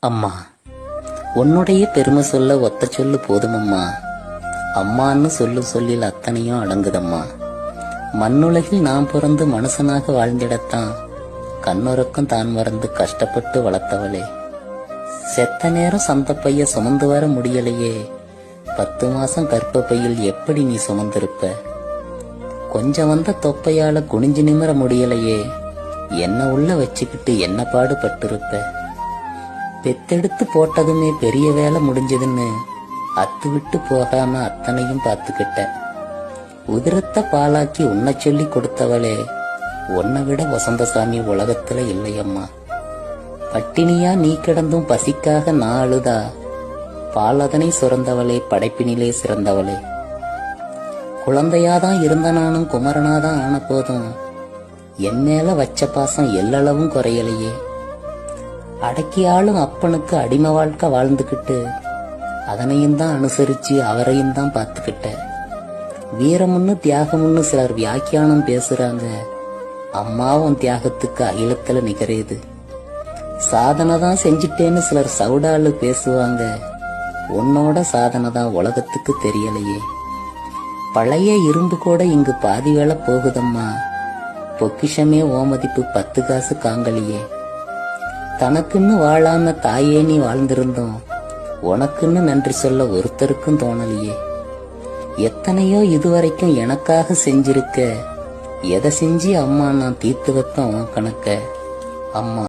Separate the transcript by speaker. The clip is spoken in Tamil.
Speaker 1: அம்மா, உன்னுடைய பெருமை சொல்ல ஒத்த சொல்லு போதுமம்மா. அம்மான்னு சொல்லில் அத்தனையும் அடங்குதம்மா. மண்ணுலகில் நாம் பிறந்து மனுஷனாக வாழ்ந்திடத்தான் கண்ணுறக்கம் தான் மறந்து கஷ்டப்பட்டு வளர்த்தவளே. செத்த நேரம் சந்த பைய சுமந்து வர முடியலையே, 10 மாசம் கற்ப பையில் எப்படி நீ சுமந்திருப்ப? கொஞ்சம் வந்த தொப்பையால குனிஞ்சு நிமிர முடியலையே, என்ன உள்ள வச்சுக்கிட்டு என்ன பாடுபட்டிருப்ப? பெத்தெடுத்து போட்டதுமே பெரிய வேலை முடிஞ்சதுன்னு அத்து விட்டு போகாம அத்தனையும் பார்த்துக்கிட்ட. உதிரத்தை பாலாக்கி உன்னை சொல்லி கொடுத்தவளே, உன்னை விட வசந்தசாமி உலகத்துல இல்லையம்மா. பட்டினியா நீ கிடந்தும் பசிக்காக நான் அழுதா, பாலதனை சுரந்தவளே, படைப்பினிலே சிறந்தவளே. குழந்தையாதான் இருந்த நானும் குமரனாதான் ஆன போதும் என் மேல வச்ச பாசம் எல்லளவும் குறையலையே. அடக்கியாலும் அப்பனுக்கு அடிமை வாழ்க்கை வாழ்ந்துகிட்டு அதனையும் தான் அனுசரிச்சு அவரையும் தான் பார்த்துக்கிட்ட. வீரமுன்னு தியாகமுன்னு சிலர் வியாக்கியானம் பேசுறாங்க, அம்மாவும் தியாகத்துக்கு அகிலத்துல நிகரேது. சாதனை தான் செஞ்சிட்டேன்னு சிலர் சவுடாலு பேசுவாங்க, உன்னோட சாதனை தான் உலகத்துக்கு தெரியலையே. பழைய இரும்பு கூட இங்கு பாதி வேலை போகுதம்மா, பொக்கிஷமே ஓமதிப்பு 10 காசு காங்கலியே. தனக்குன்னு வாழாம தாயே நீ வாழ்ந்திருந்தோம், உனக்குன்னு நன்றி சொல்ல ஒருத்தருக்கும் தோணலையே. எத்தனையோ இதுவரைக்கும் எனக்காக செஞ்சிருக்க, எதை செஞ்சு அம்மா நான் தீர்த்து வைப்பேன் உன் கணக்க. அம்மா.